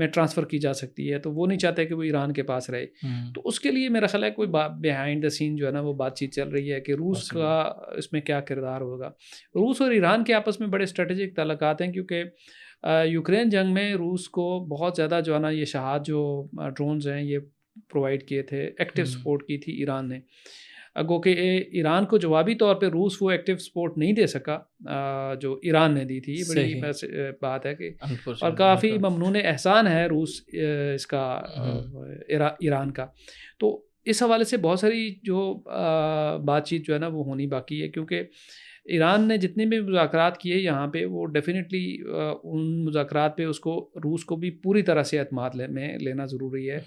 میں ٹرانسفر کی جا سکتی ہے، تو وہ نہیں چاہتے کہ وہ ایران کے پاس رہے. تو اس کے لیے میرا خیال ہے کوئی بیہائنڈ دا سین جو ہے نا وہ بات چیت چل رہی ہے کہ روس کا اس میں کیا کردار ہوگا. روس اور ایران کے آپس میں بڑے اسٹریٹجک تعلقات ہیں، کیونکہ یوکرین جنگ میں روس کو بہت زیادہ جو ہے نا یہ شہاد جو ڈرونز ہیں یہ پرووائڈ کیے تھے، ایکٹیو سپورٹ کی تھی ایران نے. گو کہ ایران کو جوابی طور پہ روس وہ ایکٹیو سپورٹ نہیں دے سکا جو ایران نے دی تھی. یہ بڑی بات ہے کہ اور کافی ممنون احسان ہے روس اس کا ایران کا. تو اس حوالے سے بہت ساری جو بات چیت جو ہے نا وہ ہونی باقی ہے، کیونکہ ایران نے جتنے بھی مذاکرات کیے یہاں پہ وہ ڈیفینیٹلی ان مذاکرات پہ اس کو روس کو بھی پوری طرح سے اعتماد میں لینا ضروری ہے.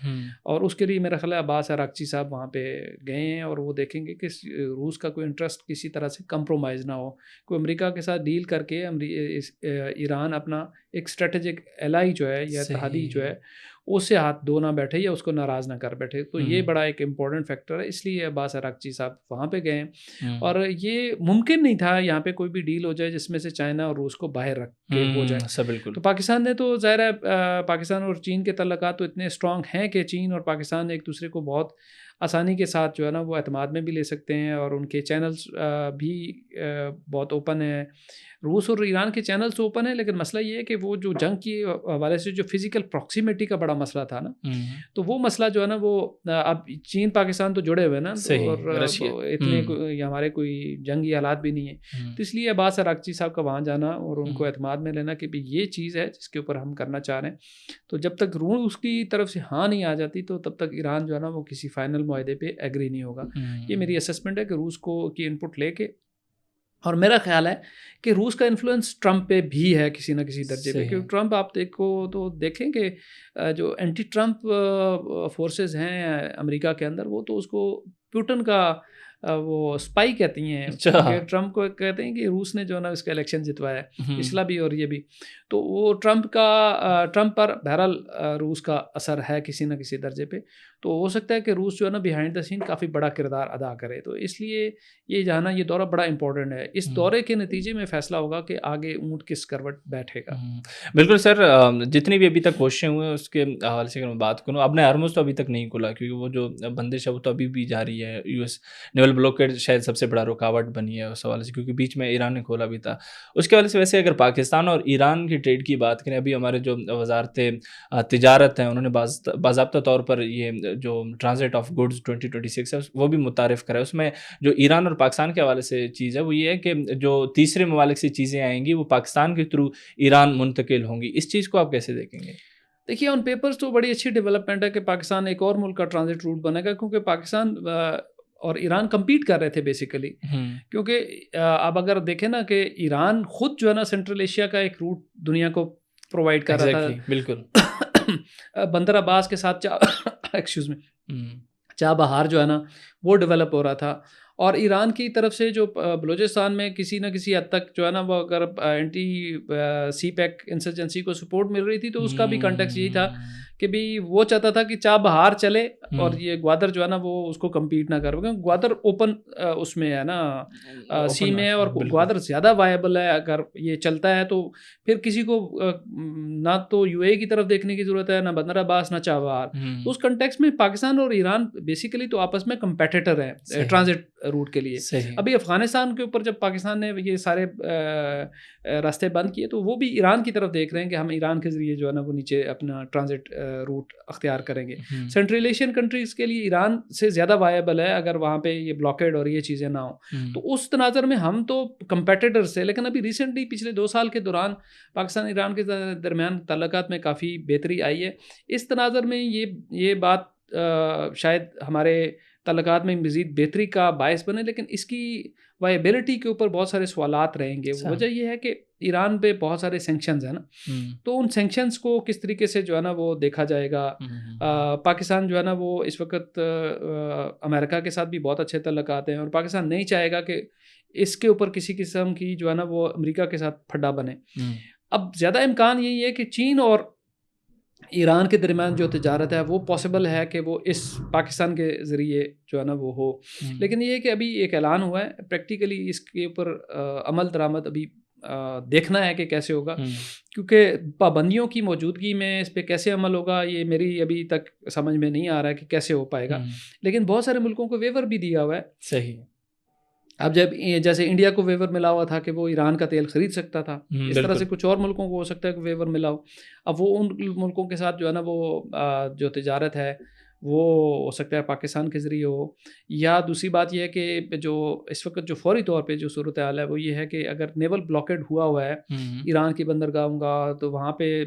اور اس کے لیے میرا خیال ہے عباس عراقچی صاحب وہاں پہ گئے ہیں اور وہ دیکھیں گے کہ روس کا کوئی انٹرسٹ کسی طرح سے کمپرومائز نہ ہو. کوئی امریکہ کے ساتھ ڈیل کر کے ایران اپنا ایک اسٹریٹجک الائی جو ہے یا اتحادی جو ہے اس سے ہاتھ دھو نہ بیٹھے یا اس کو ناراض نہ کر بیٹھے. تو یہ بڑا ایک امپورٹنٹ فیکٹر ہے، اس لیے عباس عراقچی صاحب وہاں پہ گئے ہیں. اور یہ ممکن نہیں تھا یہاں پہ کوئی بھی ڈیل ہو جائے جس میں سے چائنا اور روس کو باہر رکھ کے ہو جائے. بالکل. تو پاکستان نے تو ظاہر ہے پاکستان اور چین کے تعلقات تو اتنے اسٹرانگ ہیں کہ چین اور پاکستان ایک دوسرے کو بہت آسانی کے ساتھ جو ہے نا وہ اعتماد میں بھی لے سکتے ہیں، اور ان کے چینلز بھی بہت اوپن ہیں. روس اور ایران کے چینلز اوپن ہیں، لیکن مسئلہ یہ ہے کہ وہ جو جنگ کے حوالے سے جو فزیکل پراکسیمیٹی کا بڑا مسئلہ تھا نا، تو وہ مسئلہ جو ہے نا وہ اب چین پاکستان تو جڑے ہوئے نا، اور اتنے ہمارے کوئی جنگی حالات بھی نہیں ہیں. تو اس لیے عباس عراقچی صاحب کا وہاں جانا اور ان کو اعتماد میں لینا کہ یہ چیز ہے جس کے اوپر ہم کرنا چاہ رہے ہیں. تو جب تک روس کی طرف سے ہاں نہیں آ جاتی تو تب تک ایران جو ہے نا وہ کسی فائنل معاہدے پہ ایگری نہیں ہوگا. یہ میری اسسمنٹ ہے کہ روس کو کی ان پٹ لے کے، اور میرا خیال ہے کہ روس کا انفلوئنس ٹرمپ پہ بھی ہے کسی نہ کسی درجے پہ. کیونکہ ٹرمپ آپ دیکھو تو دیکھیں کہ جو اینٹی ٹرمپ فورسز ہیں امریکہ کے اندر وہ تو اس کو پیوٹن کا وہ اسپائی کہتی ہیں. ٹرمپ کو کہتے ہیں کہ روس نے جو ہے نا اس کا الیکشن جتوایا ہے، پچھلا بھی اور یہ بھی. تو وہ ٹرمپ پر بہرحال روس کا اثر ہے کسی نہ کسی درجے پہ. تو ہو سکتا ہے کہ روس جو ہے نا بیہائنڈ دا سین کافی بڑا کردار ادا کرے. تو اس لیے یہ جانا یہ دورہ بڑا امپورٹنٹ ہے. اس دورے کے نتیجے میں فیصلہ ہوگا کہ آگے اونٹ کس کروٹ بیٹھے گا. بالکل سر، جتنی بھی ابھی تک کوششیں ہوئے ہیں اس کے حوالے سے اگر میں بات کروں، اب نے ہرمز تو ابھی تک نہیں کھلا، کیونکہ وہ جو بندش ہے وہ تو ابھی بھی جاری ہے. یو ایس نیول بلاکیڈ شاید سب سے بڑا رکاوٹ بنی ہے اس حوالے سے، کیونکہ بیچ میں ایران نے کھولا بھی تھا اس کے حوالے سے. ویسے اگر پاکستان اور ایران کی ٹریڈ کی بات کریں، ابھی ہمارے جو وزارت تجارت ہیں انہوں نے باضابطہ طور پر یہ جو ٹرانزٹ آف گڈز 2026 ہے وہ بھی متعارف کرا ہے. اس میں جو ایران اور پاکستان کے حوالے سے چیز ہے وہ یہ ہے کہ جو تیسرے ممالک سے چیزیں آئیں گی وہ پاکستان کے تھرو ایران منتقل ہوں گی. اس چیز کو آپ کیسے دیکھیں گے؟ دیکھیے آن پیپرز تو بڑی اچھی ڈیولپمنٹ ہے کہ پاکستان ایک اور ملک کا ٹرانزٹ روٹ بنے گا، کیونکہ پاکستان اور ایران کمپیٹ کر رہے تھے بیسیکلی. کیونکہ اب اگر دیکھیں نا کہ ایران خود جو ہے نا سینٹرل ایشیا کا ایک روٹ دنیا کو پرووائڈ کر رہا تھا. بالکل. بندر عباس کے ساتھ چابہار جو ہے نا وہ ڈیولپ ہو رہا تھا. اور ایران کی طرف سے جو بلوچستان میں کسی نہ کسی حد تک جو ہے نا وہ اگر اینٹی سی پیک انسرجنسی کو سپورٹ مل رہی تھی تو اس کا بھی کنٹیکس یہی تھا کہ بھی وہ چاہتا تھا کہ چابہار چلے اور یہ گوادر جو ہے نا وہ اس کو کمپیٹ نہ کر. گوادر اوپن اس میں ہے نا سی میں ہے، اور گوادر زیادہ وائبل ہے. اگر یہ چلتا ہے تو پھر کسی کو نہ تو یو اے کی طرف دیکھنے کی ضرورت ہے، نہ بندر عباس، نہ چابہار. تو اس کنٹیکس میں پاکستان اور ایران بیسیکلی تو آپس میں کمپیٹیٹر ہیں ٹرانزٹ روٹ کے لیے. ابھی افغانستان کے اوپر جب پاکستان نے یہ سارے راستے بند کیے تو وہ بھی ایران کی طرف دیکھ رہے ہیں کہ ہم ایران کے ذریعے جو ہے نا وہ نیچے اپنا ٹرانزٹ روٹ اختیار کریں گے. سینٹرل ایشین کنٹریز کے لیے ایران سے زیادہ وائبل ہے اگر وہاں پہ یہ بلاکیڈ اور یہ چیزیں نہ ہوں. تو اس تناظر میں ہم تو کمپیٹیٹرز تھے، لیکن ابھی ریسنٹلی پچھلے 2 سال کے دوران پاکستان ایران کے درمیان تعلقات میں کافی بہتری آئی ہے. اس تناظر میں یہ بات شاید ہمارے تعلقات میں مزید بہتری کا باعث بنے، لیکن اس کی وائبلٹی کے اوپر بہت سارے سوالات رہیں گے. وجہ یہ ہے کہ ایران پہ بہت سارے سینکشنز ہیں نا، تو ان سینکشنز کو کس طریقے سے جو ہے نا وہ دیکھا جائے گا. پاکستان جو ہے نا وہ اس وقت امریکہ کے ساتھ بھی بہت اچھے تعلقات ہیں، اور پاکستان نہیں چاہے گا کہ اس کے اوپر کسی قسم کی جو ہے نا وہ امریکہ کے ساتھ پھڈا بنے. اب زیادہ امکان یہی ہے کہ چین اور ایران کے درمیان جو تجارت ہے وہ پاسبل ہے کہ وہ اس پاکستان کے ذریعے جو ہے نا وہ ہو. لیکن یہ ہے کہ ابھی ایک اعلان ہوا ہے، پریکٹیکلی اس کے اوپر عمل درآمد ابھی دیکھنا ہے کہ کیسے ہوگا، کیونکہ پابندیوں کی موجودگی میں اس پہ کیسے عمل ہوگا یہ میری ابھی تک سمجھ میں نہیں آ رہا ہے کہ کیسے ہو پائے گا. لیکن بہت سارے ملکوں کو ویور بھی دیا ہوا ہے. صحیح. اب جب جیسے انڈیا کو ویور ملا ہوا تھا کہ وہ ایران کا تیل خرید سکتا تھا، اس طرح سے کچھ اور ملکوں کو ہو سکتا ہے کہ ویور ملا ہو. اب وہ ان ملکوں کے ساتھ جو ہے نا وہ جو تجارت ہے وہ ہو سکتا ہے پاکستان کے ذریعے ہو. یا دوسری بات یہ ہے کہ جو اس وقت جو فوری طور پہ جو صورتحال ہے وہ یہ ہے کہ اگر نیول بلاکیڈ ہوا ہے ایران کی بندرگاہوں کا، تو وہاں پہ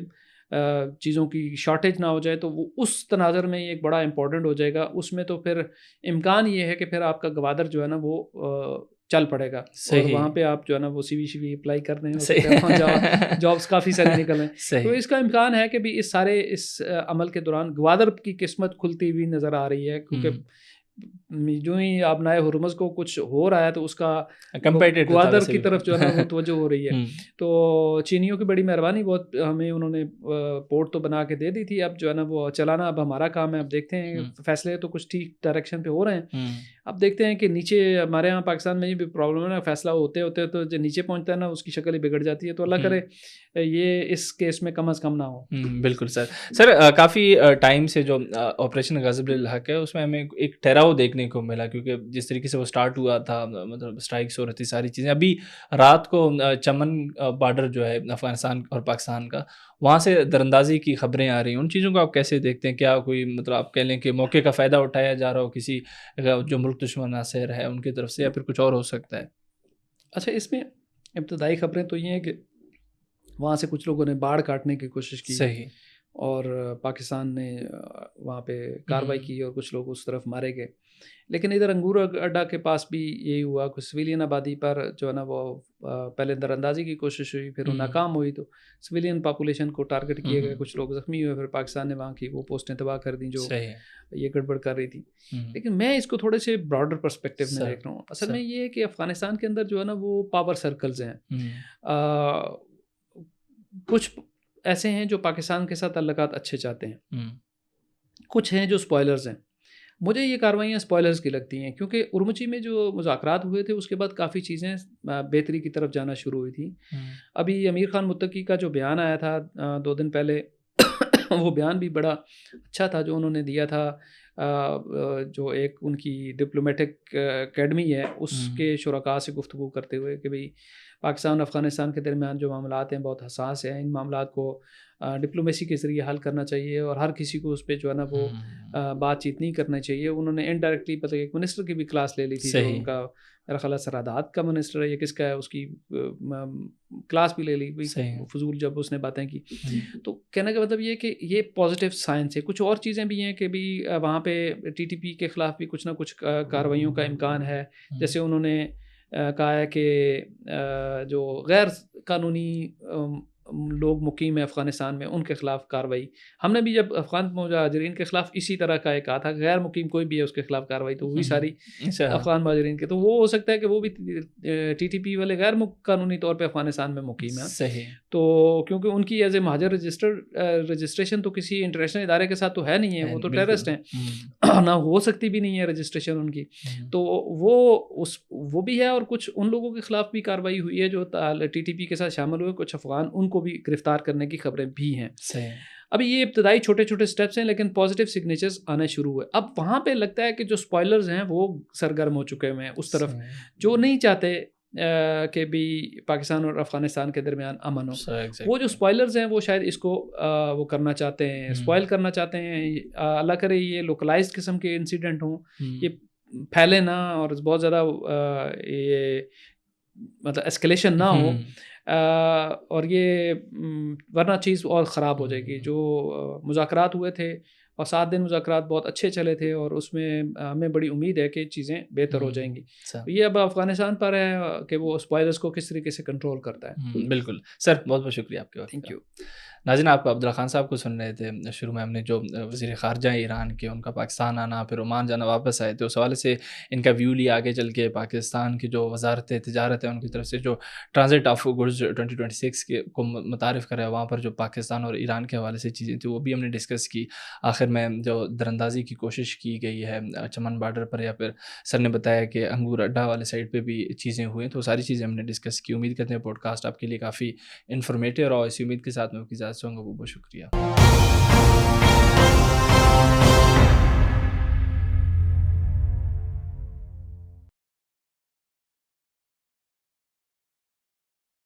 چیزوں کی شارٹیج نہ ہو جائے، تو وہ اس تناظر میں یہ ایک بڑا امپورٹنٹ ہو جائے گا. اس میں تو پھر امکان یہ ہے کہ پھر آپ کا گوادر جو ہے نا وہ چل پڑے گا. اور وہاں پہ آپ جو ہے نا وہ سی وی اپلائی کر رہے ہیں، جابس کافی سارے نکل رہے ہیں. تو اس کا امکان ہے کہ بھی اس عمل کے دوران گوادر کی قسمت کھلتی ہوئی نظر آ رہی ہے، کیونکہ جو ہی آبنائے ہرمز کو کچھ ہو رہا ہے تو اس کا گوادر کی طرف جو ہے نا وہ توجہ ہو رہی ہے. تو چینیوں کی بڑی مہربانی، بہت ہمیں انہوں نے پورٹ تو بنا کے دے دی تھی، اب جو ہے نا وہ چلانا اب ہمارا کام ہے. اب دیکھتے ہیں، فیصلے تو کچھ ٹھیک ڈائریکشن پہ ہو رہے ہیں. اب دیکھتے ہیں کہ نیچے ہمارے یہاں پاکستان میں یہ بھی پرابلم ہے نا، فیصلہ ہوتے ہوتے تو جو نیچے پہنچتا ہے نا اس کی شکل ہی بگڑ جاتی ہے. تو اللہ کرے یہ اس کیس میں کم از کم نہ ہو. بالکل سر کافی ٹائم سے جو آپریشن غضب الحق ہے اس میں ہمیں ایک ٹھہراؤ دیکھنے کو ملا، کیونکہ جس طریقے سے وہ سٹارٹ ہوا تھا، مطلب اسٹرائکس ہو رہی تھی، ساری چیزیں. ابھی رات کو چمن بارڈر جو ہے افغانستان اور پاکستان کا، وہاں سے دراندازی کی خبریں آ رہی ہیں. ان چیزوں کو آپ کیسے دیکھتے ہیں؟ کیا کوئی مطلب آپ کہہ لیں کہ موقع کا فائدہ اٹھایا جا رہا ہو کسی جو ملک دشمن ناصر ہے ان کی طرف سے، یا پھر کچھ اور ہو سکتا ہے؟ اچھا، اس میں ابتدائی خبریں تو یہ ہیں کہ وہاں سے کچھ لوگوں نے باڑ کاٹنے کی کوشش کی. صحیح. اور پاکستان نے وہاں پہ کارروائی کی اور کچھ لوگ اس طرف مارے گئے. لیکن ادھر انگور اڈا کے پاس بھی یہی ہوا، کچھ سویلین آبادی پر جو ہے نا وہ پہلے در اندازی کی کوشش ہوئی، پھر وہ ناکام ہوئی تو سویلین پاپولیشن کو ٹارگٹ کیے گئے، کچھ لوگ زخمی ہوئے، پھر پاکستان نے وہاں کی وہ پوسٹیں تباہ کر دیں جو یہ گڑبڑ کر رہی تھی. لیکن میں اس کو تھوڑے سے براڈر پرسپیکٹو میں دیکھ رہا ہوں. اصل میں یہ ہے کہ افغانستان کے اندر جو ہے نا وہ پاور سرکلز ہیں. کچھ ایسے ہیں جو پاکستان کے ساتھ تعلقات اچھے چاہتے ہیں، کچھ ہیں جو اسپوائلرز ہیں. مجھے یہ کارروائیاں اسپوائلرز کی لگتی ہیں، کیونکہ ارمچی میں جو مذاکرات ہوئے تھے اس کے بعد کافی چیزیں بہتری کی طرف جانا شروع ہوئی تھیں. ابھی امیر خان متقی کا جو بیان آیا تھا 2 دن پہلے، وہ بیان بھی بڑا اچھا تھا جو انہوں نے دیا تھا. جو ایک ان کی ڈپلومیٹک اکیڈمی ہے اس کے شرکاء سے گفتگو کرتے ہوئے کہ بھئی پاکستان اور افغانستان کے درمیان جو معاملات ہیں بہت حساس ہیں، ان معاملات کو ڈپلومیسی کے ذریعے حل کرنا چاہیے اور ہر کسی کو اس پہ جو ہے نا وہ بات چیت نہیں کرنا چاہیے. انہوں نے انڈائریکٹلی پتہ ایک منسٹر کی بھی کلاس لے لی تھی، جو ان کا میرا خیال ہے سرحدات کا منسٹر ہے یا کس کا ہے، اس کی کلاس بھی لے لی فضول جب اس نے باتیں کی. تو کہنے کا مطلب یہ کہ یہ پازیٹیو سائنس ہے. کچھ اور چیزیں بھی ہیں کہ بھی وہاں پہ ٹی ٹی پی کے خلاف بھی کچھ نہ کچھ کارروائیوں کا امکان ہے. جیسے انہوں نے کہا ہے کہ جو غیر قانونی لوگ مقیم ہیں افغانستان میں ان کے خلاف کارروائی. ہم نے بھی جب افغان مہاجرین کے خلاف اسی طرح کا ایک کہا تھا، غیر مقیم کوئی بھی ہے اس کے خلاف کارروائی، تو وہی ساری افغان مہاجرین کے. تو وہ ہو سکتا ہے کہ وہ بھی ٹی ٹی پی والے غیر قانونی طور پہ افغانستان میں مقیم ہیں. صحیح. تو کیونکہ ان کی ایز اے مہاجر رجسٹریشن تو کسی انٹرنیشنل ادارے کے ساتھ تو ہے نہیں ہے، وہ تو ٹیررسٹ ہیں، نہ ہو سکتی بھی نہیں ہے رجسٹریشن ان کی. تو وہ بھی ہے. اور کچھ ان لوگوں کے خلاف بھی کارروائی ہوئی ہے جو ٹی ٹی پی کے ساتھ شامل ہوئے، کچھ افغان، ان کو بھی گرفتار کرنے کی خبریں بھی ہیں. ابھی یہ ابتدائی چھوٹے چھوٹے سٹیپس ہیں لیکن پازیٹیو سگنیچرز آنے شروع ہوئے. اب وہاں پہ لگتا ہے کہ جو اسپوائلرز ہیں وہ سرگرم ہو چکے ہیں اس طرف، جو نہیں چاہتے کہ بھی پاکستان اور افغانستان کے درمیان امن ہو. وہ جو اسپوائلرز ہیں وہ شاید اس کو وہ کرنا چاہتے ہیں، اسپوائل کرنا چاہتے ہیں. اللہ کرے یہ لوکلائزڈ قسم کے انسیڈنٹ ہوں، یہ پھیلے نہ اور بہت زیادہ یہ مطلب اسکلیشن نہ ہو، اور یہ ورنہ چیز اور خراب ہو جائے گی. جو مذاکرات ہوئے تھے اور 7 دن مذاکرات بہت اچھے چلے تھے اور اس میں ہمیں بڑی امید ہے کہ چیزیں بہتر ہو جائیں گی. یہ اب افغانستان پر ہے کہ وہ اسپوائلرز کو کس طریقے سے کنٹرول کرتا ہے. بالکل سر، بہت بہت شکریہ آپ کے وقت. Thank you. ناظرین آپ عبداللہ خان صاحب کو سن رہے تھے، شروع میں ہم نے جو وزیر خارجہ ہیں ایران کے ان کا پاکستان آنا پھر عمان جانا واپس آئے تھے، اس حوالے سے ان کا ویو لیا آگے چل کے پاکستان کی جو وزارت تجارت ہے ان کی طرف سے جو ٹرانزٹ آف گڈز 2026 کے کو متعارف کرا ہے، وہاں پر جو پاکستان اور ایران کے حوالے سے چیزیں تھیں وہ بھی ہم نے ڈسکس کی. آخر میں جو دراندازی کی کوشش کی گئی ہے چمن بارڈر پر، یا پھر سر نے بتایا کہ انگور اڈا والے سائڈ پہ بھی چیزیں ہوئیں، تو ساری چیزیں ہم نے ڈسکس کی. امید کرتے ہیں پوڈ کاسٹ آپ کے لیے کافی انفارمیٹیو اور اسی امید کے ساتھ میں آپ کی اجازت چاہوں گا. بہت بہت شکریہ.